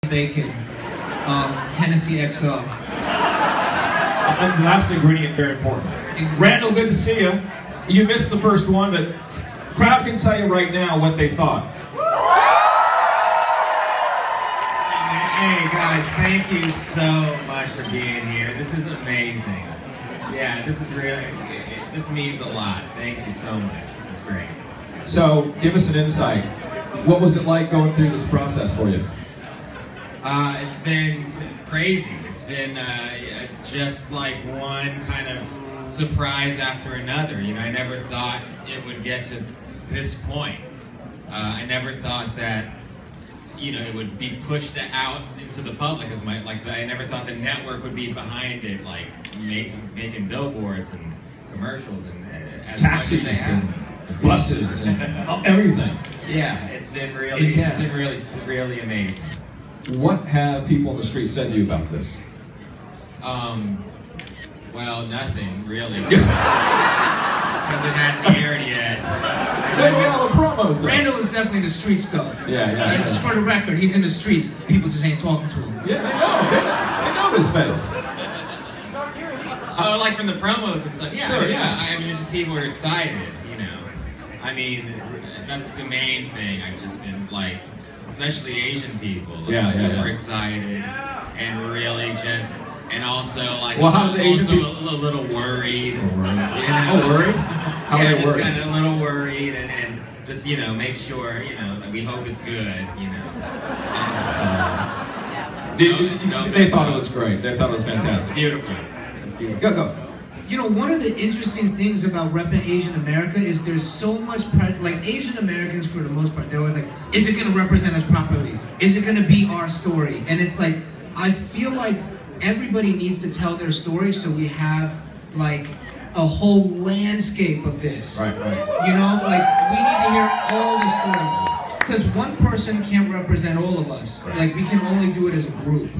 bacon, Hennessy XO. And the last ingredient, very important. Randall, good to see you. You missed the first one, but crowd can tell you right now what they thought. Hey guys, thank you so much for being here. This is amazing. Yeah, this is really, this means a lot. Thank you so much. This is great. So, give us an insight. What was it like going through this process for you? It's been crazy. It's been just like one kind of surprise after another. You know, I never thought it would get to this point. I never thought that, you know, it would be pushed out into the public as I never thought the network would be behind it, like making billboards and commercials and as taxis much as they have. and buses and everything. Yeah, it's been really amazing. What have people on the street said to you about this? Well, nothing really. Because it hadn't aired yet. Maybe all the promos. Randall is definitely in the streets, though. Yeah. Just for the record, he's in the streets. People just ain't talking to him. Yeah, they know this face. Oh, like from the promos and stuff. Yeah, Sure, yeah. I mean, just people are excited, you know. I mean, that's the main thing. I've just been like, especially Asian people, super excited and really just, and also like, well, how the Asian people? A little worried. You know? Oh, worried? How are they worried? Just kind of a little worried and just, you know, make sure, you know, that we hope it's good, you know. They thought it was great. They thought it was fantastic. Beautiful. It's beautiful. Go. You know, one of the interesting things about repping Asian America is there's so much like Asian Americans, for the most part, they're always like, is it going to represent us properly? Is it going to be our story? And it's like, I feel like everybody needs to tell their story so we have like a whole landscape of this. Right. You know, like we need to hear all the stories. Because one person can't represent all of us. Right. Like we can only do it as a group.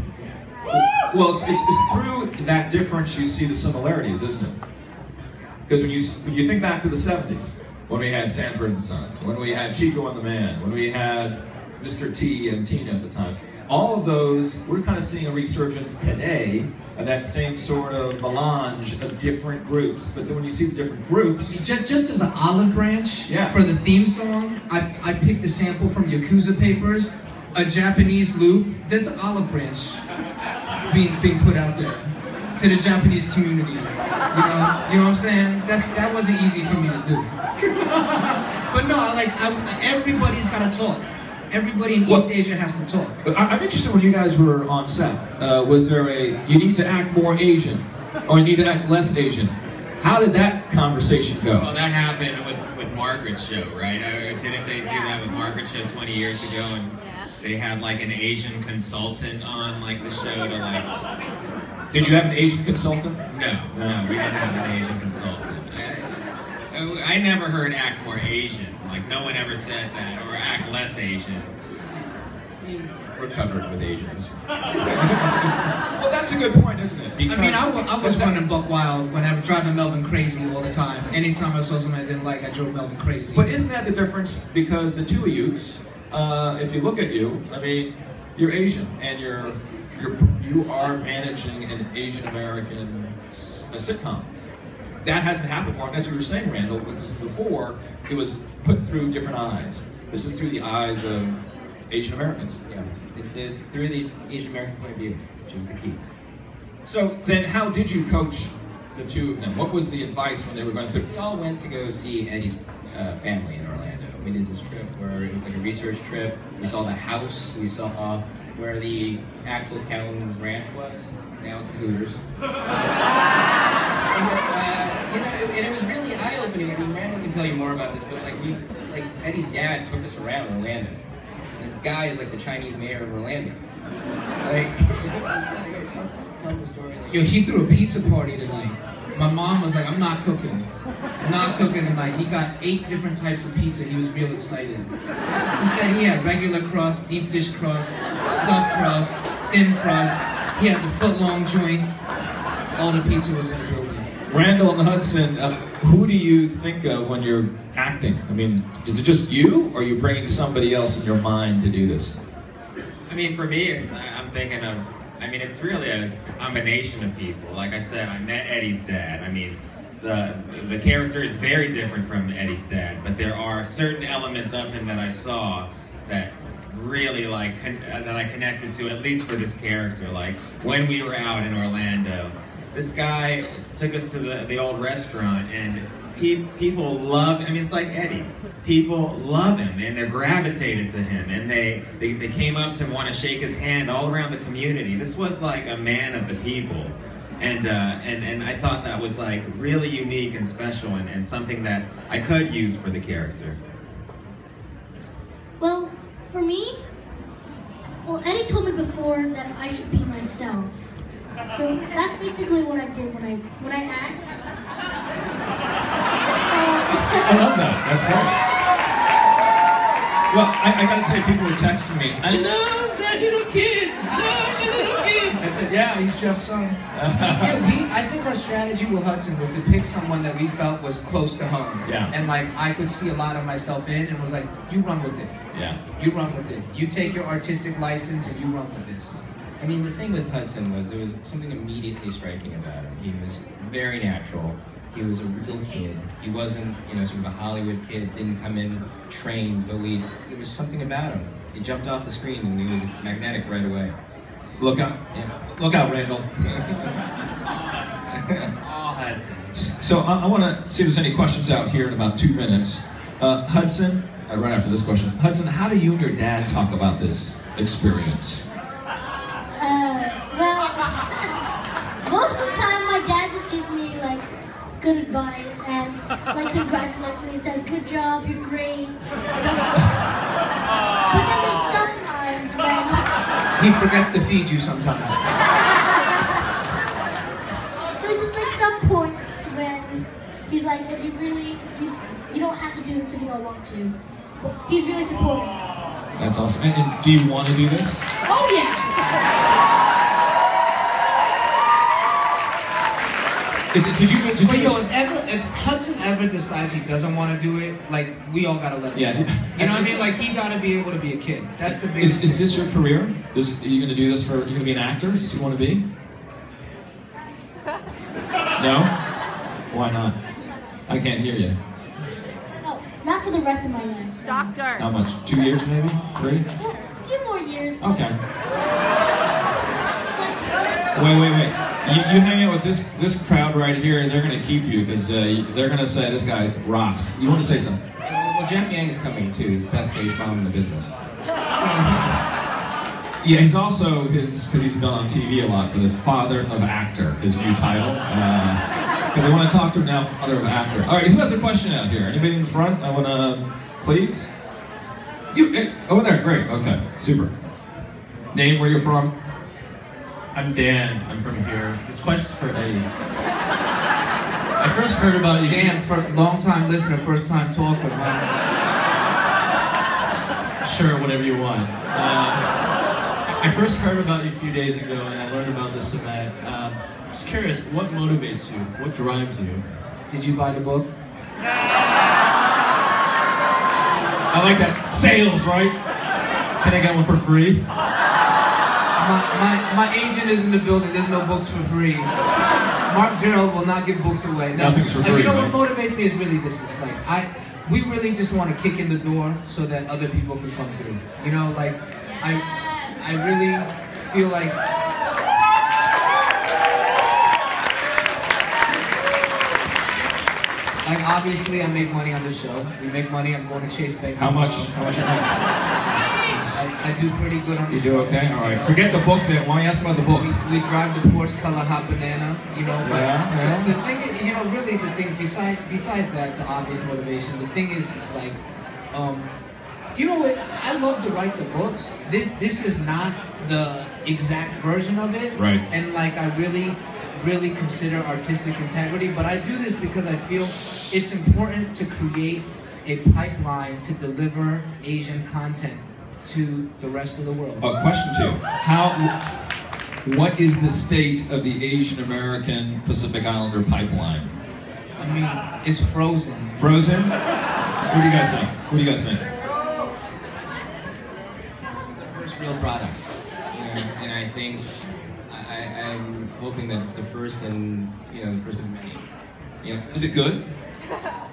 Well, it's through that difference you see the similarities, isn't it? Because if you think back to the 70s, when we had Sanford and Sons, when we had Chico and the Man, when we had Mr. T and Tina at the time, all of those, we're kind of seeing a resurgence today of that same sort of melange of different groups. But then when you see the different groups... Just as an olive branch for the theme song, I picked a sample from Yakuza Papers, a Japanese loop. There's an olive branch being put out there to the Japanese community. You know what I'm saying? That wasn't easy for me to do. But no, everybody's got to talk. Everybody in East Asia has to talk. I'm interested when you guys were on set. Was there you need to act more Asian, or you need to act less Asian? How did that conversation go? Well, that happened with Margaret's show, right? Didn't they do that with Margaret's show 20 years ago? And they had like an Asian consultant on like the show to like... Did you have an Asian consultant? No, we didn't have an Asian consultant. I never heard act more Asian. Like no one ever said that, or act less Asian. We're covered with Asians. Well, that's a good point, isn't it? Because I was running buck wild when I was driving Melvin crazy all the time. Anytime I saw something I didn't like, I drove Melvin crazy. But isn't that the difference? Because the two of yous, if you look at you, I mean, you're Asian, and you are managing an Asian American sitcom. That hasn't happened before. That's what you were saying, Randall, because before it was put through different eyes. This is through the eyes of Asian Americans. Yeah, it's through the Asian American point of view, which is the key. So then, how did you coach the two of them? What was the advice when they were going through? We all went to go see Eddie's family in Orlando. We did this trip where it was like a research trip. We saw the house. We saw where the actual Cattleman's Ranch was. Now it's Hooters. And it was really eye-opening. I mean, Randall can tell you more about this, but like Eddie's dad took us around Orlando. And the guy is like the Chinese mayor of Orlando. Like, tell the story. Yo, he threw a pizza party tonight. My mom was like, I'm not cooking. I'm not cooking tonight. He got 8 different types of pizza. He was real excited. He said he had regular crust, deep dish crust, stuffed crust, thin crust. He had the foot-long joint. All the pizza was in the building. Randall and Hudson, who do you think of when you're acting? I mean, is it just you, or are you bringing somebody else in your mind to do this? I mean, for me, I'm thinking of, I mean, it's really a combination of people. Like I said, I met Eddie's dad. I mean, the character is very different from Eddie's dad, but there are certain elements of him that I saw that really that I connected to, at least for this character. Like when we were out in Orlando, this guy took us to the old restaurant, and people love, I mean, it's like Eddie. People love him, and they're gravitated to him, and they came up to him, want to shake his hand all around the community. This was like a man of the people. And I thought that was like really unique and special, and something that I could use for the character. Well, for me, Eddie told me before that I should be myself. So that's basically what I did when I act. I love that. That's great. Well, I gotta tell you, people were texting me, I love that little kid. Love that little kid. I said, yeah, he's Jeff's son. Yeah, I think our strategy with Hudson was to pick someone that we felt was close to home. Yeah. And like I could see a lot of myself in, and was like, you run with it. Yeah. You run with it. You take your artistic license and you run with this. I mean, the thing with Hudson was there was something immediately striking about him. He was very natural. He was a real kid. He wasn't, sort of a Hollywood kid, didn't come in trained, but there was something about him. He jumped off the screen and he was magnetic right away. Look out. Yeah. Look out, Randall. All Hudson. So I want to see if there's any questions out here in about 2 minutes. Hudson, right after this question. Hudson, how do you and your dad talk about this experience? Well, most of the time my dad just gives me like good advice and like congratulates me and says, good job, you're great. But then there's sometimes when He forgets to feed you sometimes. there's just like some points when he's like, if you don't have to do this if you don't want to. But he's really supportive. That's awesome. And do you want to do this? Oh yeah. Did you But yo, if Hudson ever decides he doesn't want to do it, like we all gotta let him. Yeah. Go. You know what I mean? Like he gotta be able to be a kid. That's the biggest. Is this your career? Are you going to do this for? Are you going to be an actor? Is this what you want to be? No. Why not? I can't hear you. Oh, not for the rest of my life. Doctor. How much? 2 years, maybe? 3? Well, a few more years. but- Okay. Wait. You hang out with this crowd right here, and they're going to keep you because they're going to say this guy rocks. You want to say something? Well, Jeff Yang's coming too. He's the best stage mom in the business. Yeah, he's also because he's been on TV a lot for this Father of Actor, his new title. Because I want to talk to him now, Father of Actor. All right, who has a question out here? Anybody in the front? I want to, please. You over there? Great. Okay, super. Name, where you're from? I'm Dan. I'm from here. This question's for Eddie. I first heard about you. Dan, for long-time listener, first-time talker. Huh? Sure, whatever you want. I first heard about you a few days ago, and I learned about this event. Just curious, what motivates you? What drives you? Did you buy the book? I like that. Sales, right? Can I get one for free? My agent is in the building. There's no books for free. Mark Gerald will not give books away. Nothing's for And free, you know right? what motivates me is really this. It's like we really just want to kick in the door so that other people can come through. You know, like I really feel like. Like obviously, I make money on the show. We make money. I'm going to Chase Bank. How much? How much? I do pretty good on the You show. do okay? All right. Forget the book then. Why don't you ask about the book? We drive the Porsche color hot banana, you know. But Yeah. the thing is, you know, really the thing besides that, the obvious motivation. The thing is like, you know what? I love to write the books. This is not the exact version of it. Right. And like, I really consider artistic integrity, but I do this because I feel it's important to create a pipeline to deliver Asian content to the rest of the world. Question 2. What is the state of the Asian American Pacific Islander pipeline? I mean, it's frozen. Frozen? What do you guys think? What do you guys think? This is the first real product. I think I'm hoping that's the first and the first of many. Is it good?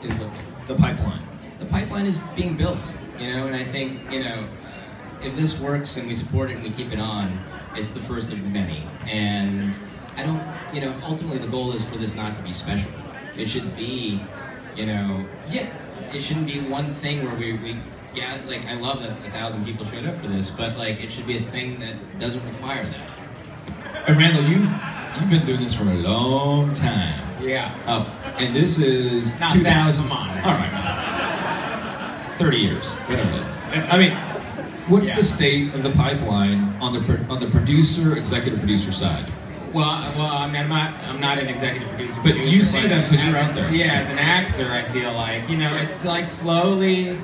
Is what? The pipeline. The pipeline is being built, and I think if this works and we support it and we keep it on, it's the first of many. And I don't, ultimately the goal is for this not to be special. It should be, it shouldn't be one thing where we get, like, I love that 1,000 people showed up for this, but like it should be a thing that doesn't require that. And Randall, you've been doing this for a long time. Yeah. Oh, and this is Not 2000. Come on. All right. 30 years. Whatever it is. I mean, what's the state of the pipeline on the executive producer side? Well, I mean, I'm not an executive producer. But you see them because you're out there. Yeah, as an actor, I feel like, it's like slowly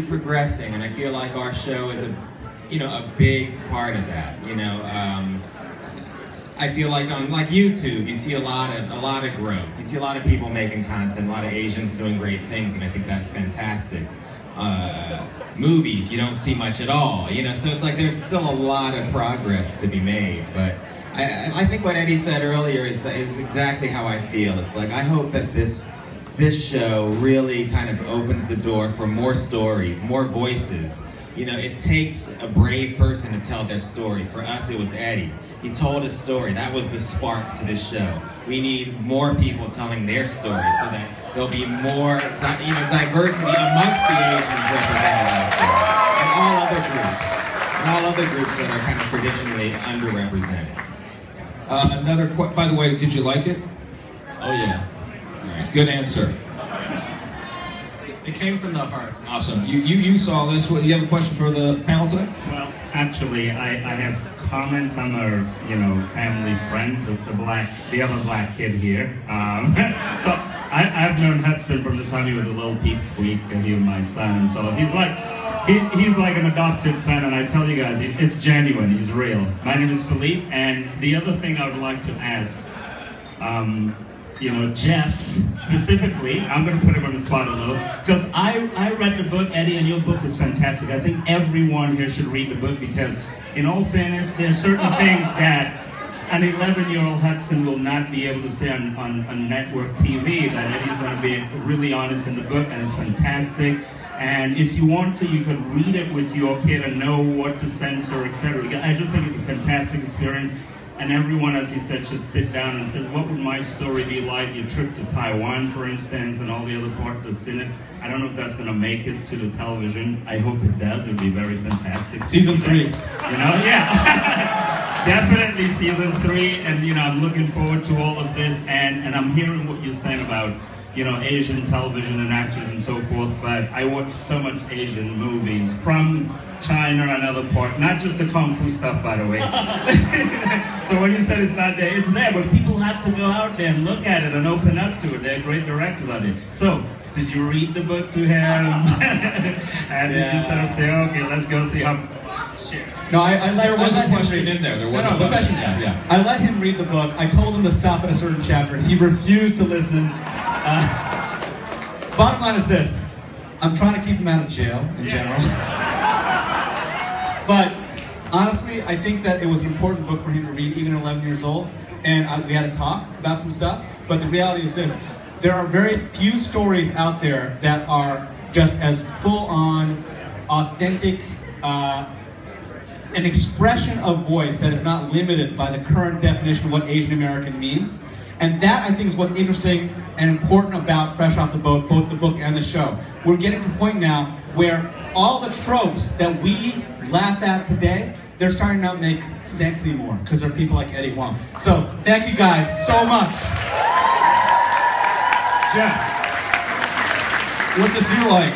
progressing, and I feel like our show is a big part of that. I feel like on YouTube, you see a lot of growth. You see a lot of people making content, a lot of Asians doing great things, and I think that's fantastic. Movies, you don't see much at all, so it's like there's still a lot of progress to be made. But I think what Eddie said earlier is exactly how I feel. It's like I hope that this show really kind of opens the door for more stories, more voices. It takes a brave person to tell their story. For us, it was Eddie. He told his story. That was the spark to this show. We need more people telling their story so that there'll be more diversity amongst the Asians represented out there, and all other groups that are kind of traditionally underrepresented. By the way, did you like it? Oh yeah. All right, good answer. It came from the heart. Awesome. You saw this. You have a question for the panel today? Well, actually, I have comments. I'm a family friend of the other black kid here. So I've known Hudson from the time he was a little peepsqueak. He was my son, and so he's like an adopted son. And I tell you guys, it's genuine. He's real. My name is Philippe, and the other thing I would like to ask. Jeff, specifically, I'm going to put him on the spot a little, because I read the book, Eddie, and your book is fantastic. I think everyone here should read the book, because, in all fairness, there are certain things that an 11-year-old Hudson will not be able to say on network TV, that Eddie's going to be really honest in the book, and it's fantastic. And if you want to, you could read it with your kid and know what to censor, etc. I just think it's a fantastic experience. And everyone, as he said, should sit down and say, what would my story be like? Your trip to Taiwan, for instance, and all the other parts that's in it. I don't know if that's going to make it to the television. I hope it does. It would be very fantastic. Season 3. Yeah. Definitely season 3. And, I'm looking forward to all of this. And I'm hearing what you're saying about, Asian television and actors and so forth. But I watch so much Asian movies from China and other parts, not just the Kung Fu stuff, by the way. So when you said it's not there, it's there, but people have to go out there and look at it and open up to it. There are great directors out there. So, did you read the book to him? And did you sort of say, okay, let's go through Sure. No, there was a question in there. There was a question. Yeah. I let him read the book. I told him to stop at a certain chapter. He refused to listen. Bottom line is this. I'm trying to keep him out of jail in general. But honestly, I think that it was an important book for him to read, even at 11 years old. And we had to talk about some stuff. But the reality is this. There are very few stories out there that are just as full-on, authentic, an expression of voice that is not limited by the current definition of what Asian American means. And that, I think, is what's interesting and important about Fresh Off the Boat, both the book and the show. We're getting to a point now where all the tropes that we laugh at today, they're starting to not make sense anymore because there are people like Eddie Huang. So, thank you guys so much. Jeff, what's it feel like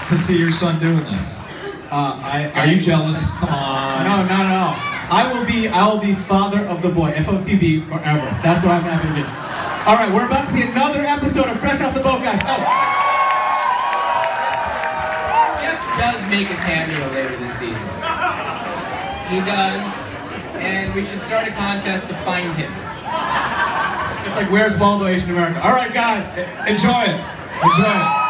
to see your son doing this? Are you jealous? Come on. No. I will be father of the boy, FOTB, forever. That's what I'm happy to be. All right, we're about to see another episode of Fresh Off the Boat, guys. Go. Jeff does make a cameo later this season. He does, and we should start a contest to find him. It's like, where's Waldo, Asian America? All right, guys, enjoy it. Enjoy it.